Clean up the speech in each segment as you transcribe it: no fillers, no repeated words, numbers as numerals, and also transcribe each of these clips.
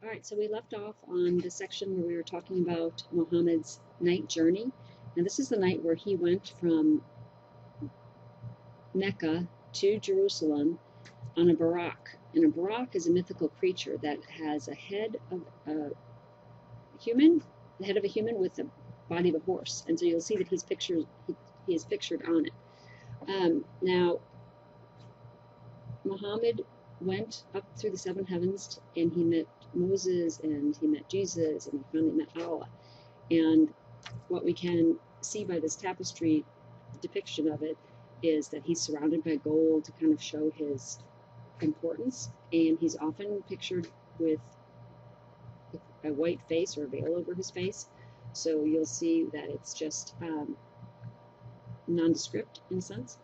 All right, so we left off on the section where we were talking about Muhammad's night journey. Now, this is the night where he went from Mecca to Jerusalem on a buraq. And a buraq is a mythical creature that has a head of a human, the head of a human with the body of a horse. And so you'll see that he is pictured on it. Now, Muhammad went up through the seven heavens and he met Moses and he met Jesus and he finally met Allah. And what we can see by this tapestry depiction of it is that he's surrounded by gold to kind of show his importance, and he's often pictured with a white face or a veil over his face. So you'll see that it's just nondescript in a sense.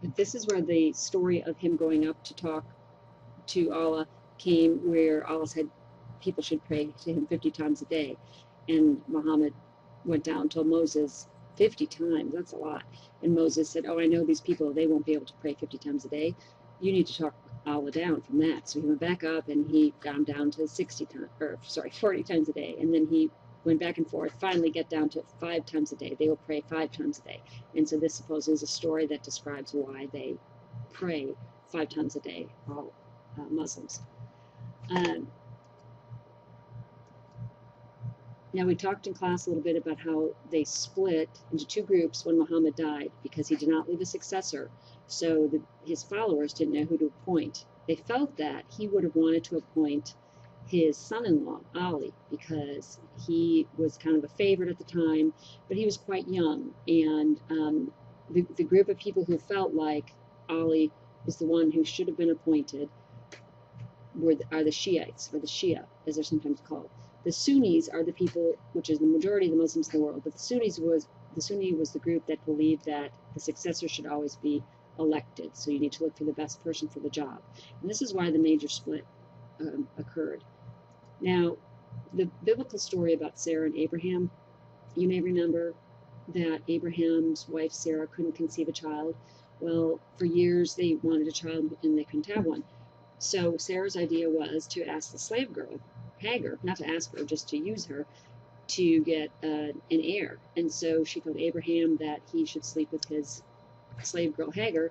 But this is where the story of him going up to talk to Allah came, where Allah said people should pray to him 50 times a day. And Muhammad went down and told Moses 50 times, that's a lot. And Moses said, oh, I know these people, they won't be able to pray 50 times a day. You need to talk Allah down from that. So he went back up and he got him down to 40 times a day. And then he went back and forth, finally get down to 5 times a day. They will pray 5 times a day. And so this supposedly is a story that describes why they pray 5 times a day, all Muslims. Now, we talked in class a little bit about how they split into 2 groups when Muhammad died because he did not leave a successor. So his followers didn't know who to appoint. They felt that he would have wanted to appoint his son-in-law, Ali, because he was kind of a favorite at the time, but he was quite young. And the group of people who felt like Ali was the one who should have been appointed are the Shiites, or the Shia, as they're sometimes called. The Sunnis are the people, which is the majority of the Muslims in the world, but the Sunni was the group that believed that the successor should always be elected. So you need to look for the best person for the job. And this is why the major split occurred. Now, the biblical story about Sarah and Abraham, you may remember that Abraham's wife Sarah couldn't conceive a child. Well, for years they wanted a child and they couldn't have one. So Sarah's idea was to ask the slave girl, Hagar, not to ask her, just to use her, to get an heir. And so she told Abraham that he should sleep with his slave girl Hagar,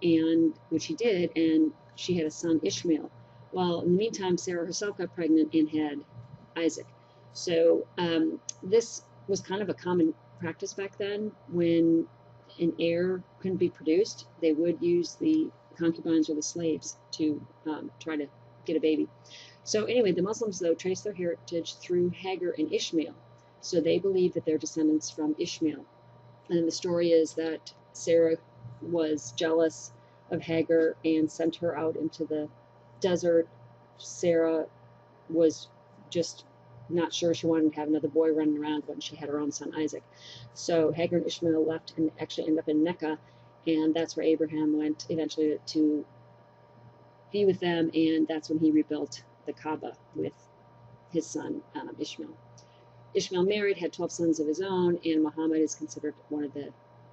and which he did, and she had a son, Ishmael. Well, in the meantime, Sarah herself got pregnant and had Isaac. So this was kind of a common practice back then. When an heir couldn't be produced, they would use the concubines or the slaves to try to get a baby. So anyway, the Muslims, though, trace their heritage through Hagar and Ishmael. So they believe that they're descendants from Ishmael. And the story is that Sarah was jealous of Hagar and sent her out into the desert. Sarah was just not sure she wanted to have another boy running around when she had her own son Isaac. So Hagar and Ishmael left and actually ended up in Mecca, and that's where Abraham went eventually to be with them, and that's when he rebuilt the Kaaba with his son Ishmael. Ishmael married, had 12 sons of his own, and Muhammad is considered one of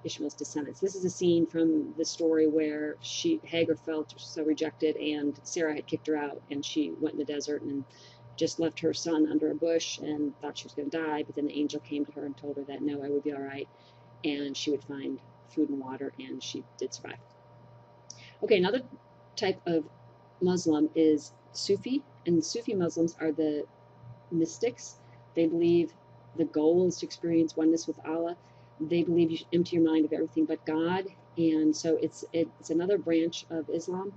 Ishmael's descendants. This is a scene from the story where Hagar felt so rejected, and Sarah had kicked her out, and she went in the desert and just left her son under a bush and thought she was going to die, but then the angel came to her and told her that no, I would be all right, and she would find food and water, and she did survive. Okay, another type of Muslim is Sufi, and Sufi Muslims are the mystics. They believe the goal is to experience oneness with Allah. They believe you should empty your mind of everything but God, and so it's another branch of Islam.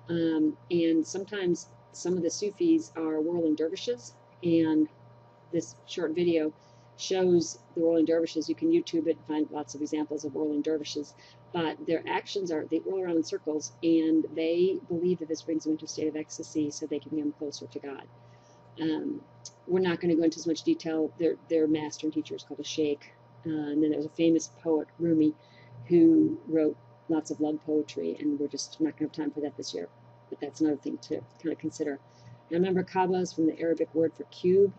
And sometimes some of the Sufis are whirling dervishes, and this short video shows the whirling dervishes. You can YouTube it and find lots of examples of whirling dervishes, but their actions are they whirl around in circles, and they believe that this brings them into a state of ecstasy so they can become closer to God. We're not going to go into as much detail. Their master and teacher is called a sheikh. And then there was a famous poet, Rumi, who wrote lots of love poetry, and we're just not going to have time for that this year. But that's another thing to kind of consider. Now remember, Kaaba is from the Arabic word for cube.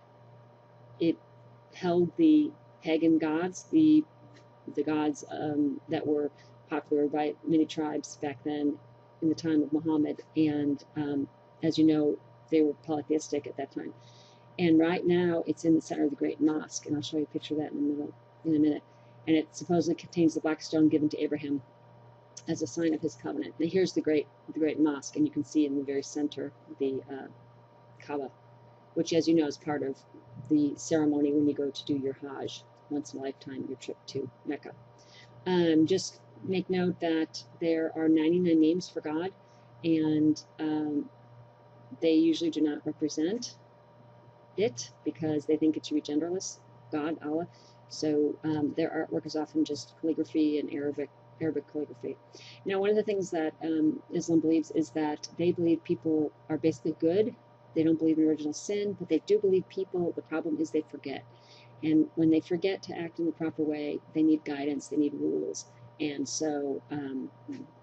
It held the pagan gods, the gods that were popular by many tribes back then in the time of Muhammad. And As you know, they were polytheistic at that time. And right now, it's in the center of the Great Mosque, and I'll show you a picture of that in the middle in a minute. And it supposedly contains the black stone given to Abraham as a sign of his covenant. Now here's the Great Mosque, and you can see in the very center the Kaaba, which, as you know, is part of the ceremony when you go to do your Hajj, once in a lifetime, your trip to Mecca. Just make note that there are 99 names for God, and they usually do not represent it because they think it should be genderless, God, Allah. So their artwork is often just calligraphy and Arabic calligraphy. Now, one of the things that Islam believes is that they believe people are basically good. They don't believe in original sin, but they do believe people, the problem is they forget. And when they forget to act in the proper way, they need guidance, they need rules. And so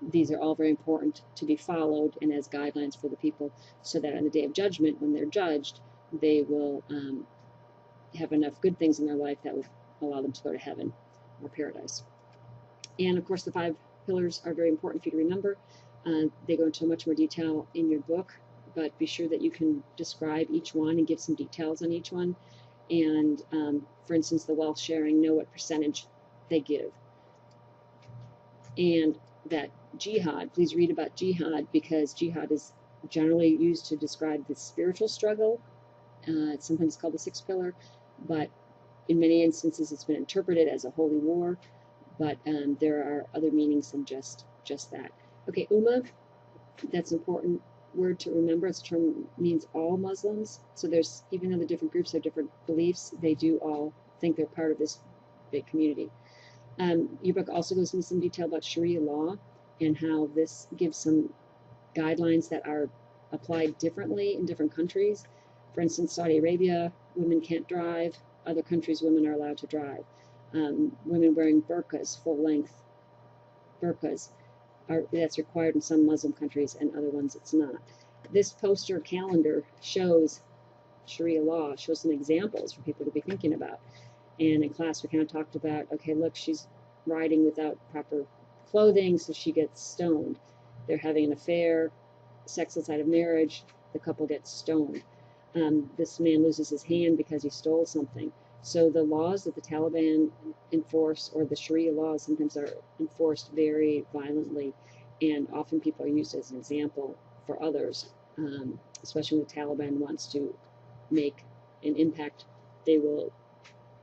these are all very important to be followed and as guidelines for the people so that on the day of judgment, when they're judged, they will have enough good things in their life that will allow them to go to heaven or paradise. And of course, the 5 pillars are very important for you to remember. They go into much more detail in your book, but be sure that you can describe each one and give some details on each one. And for instance, the wealth sharing, know what percentage they give. And that jihad, please read about jihad, because jihad is generally used to describe the spiritual struggle. It's sometimes called the 6th pillar, but in many instances it's been interpreted as a holy war, but there are other meanings than just that. Okay, Ummah, that's an important word to remember. Its term means all Muslims. So there's, even though the different groups have different beliefs, they do all think they're part of this big community. Your book also goes into some detail about Sharia law and how this gives some guidelines that are applied differently in different countries. For instance, Saudi Arabia, women can't drive. Other countries, women are allowed to drive. Women wearing burqas, full-length burqas, that's required in some Muslim countries, and other ones it's not. This poster calendar shows Sharia law, shows some examples for people to be thinking about. And in class, we kind of talked about, okay, look, she's riding without proper clothing, so she gets stoned. They're having an affair, sex outside of marriage, the couple gets stoned. This man loses his hand because he stole something. So the laws that the Taliban enforce, or the Sharia laws, sometimes are enforced very violently, and often people are used as an example for others, especially when the Taliban wants to make an impact. They will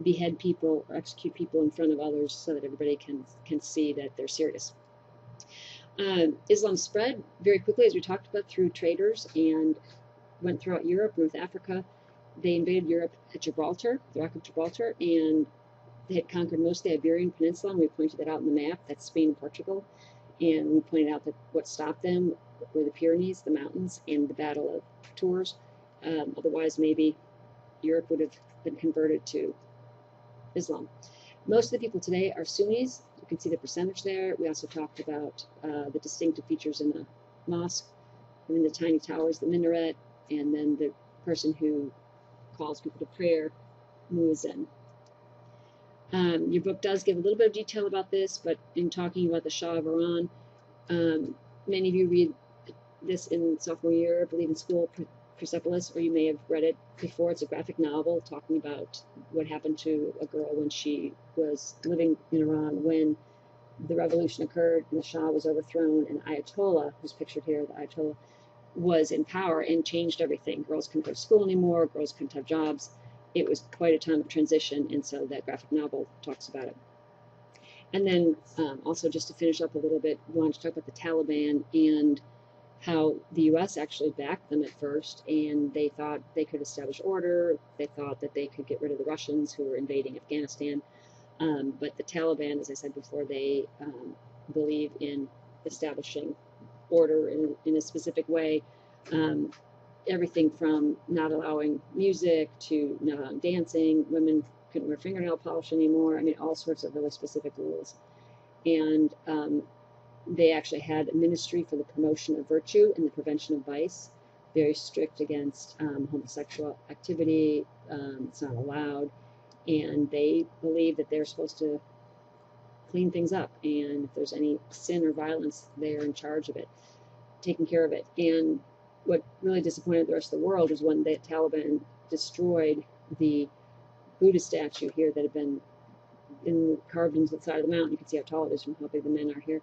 behead people or execute people in front of others so that everybody can see that they're serious. Islam spread very quickly, as we talked about, through traders and went throughout Europe, North Africa. They invaded Europe at Gibraltar, the Rock of Gibraltar, and they had conquered most of the Iberian Peninsula, and we pointed that out in the map. That's Spain and Portugal. And we pointed out that what stopped them were the Pyrenees, the mountains, and the Battle of Tours. Otherwise, maybe Europe would have been converted to Islam. Most of the people today are Sunnis. You can see the percentage there. We also talked about the distinctive features in the mosque, and in the tiny towers, the minaret, and then the person who calls people to prayer, muezzin. Your book does give a little bit of detail about this, but in talking about the Shah of Iran, many of you read this in sophomore year, I believe, in school, Persepolis, or you may have read it before. It's a graphic novel talking about what happened to a girl when she was living in Iran when the revolution occurred and the Shah was overthrown, and Ayatollah, who's pictured here, the Ayatollah, was in power and changed everything. Girls couldn't go to school anymore, girls couldn't have jobs. It was quite a time of transition, and so that graphic novel talks about it. And then also, just to finish up a little bit, we wanted to talk about the Taliban and how the U.S. actually backed them at first, and they thought they could establish order. They thought that they could get rid of the Russians who were invading Afghanistan. But the Taliban, as I said before, they believe in establishing order in a specific way. Everything from not allowing music to not allowing dancing. Women couldn't wear fingernail polish anymore. I mean, all sorts of really specific rules. And they actually had a ministry for the promotion of virtue and the prevention of vice, very strict against homosexual activity. It's not allowed. And they believe that they're supposed to clean things up. And if there's any sin or violence, they're in charge of it, taking care of it. And what really disappointed the rest of the world was when the Taliban destroyed the Buddha statue here that had been carved into the side of the mountain. You can see how tall it is from how big the men are here,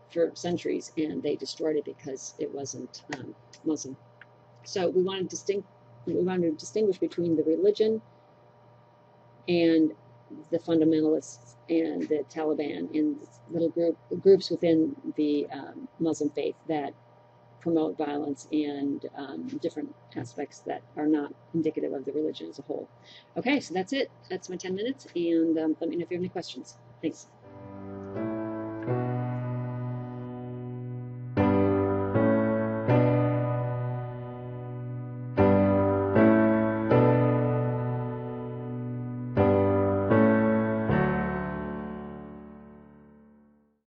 for centuries, and they destroyed it because it wasn't Muslim. So we wanted to distinguish between the religion and the fundamentalists and the Taliban and little groups within the Muslim faith that promote violence and different aspects that are not indicative of the religion as a whole. Okay, so that's it. That's my 10 minutes, and let me know if you have any questions. Thanks.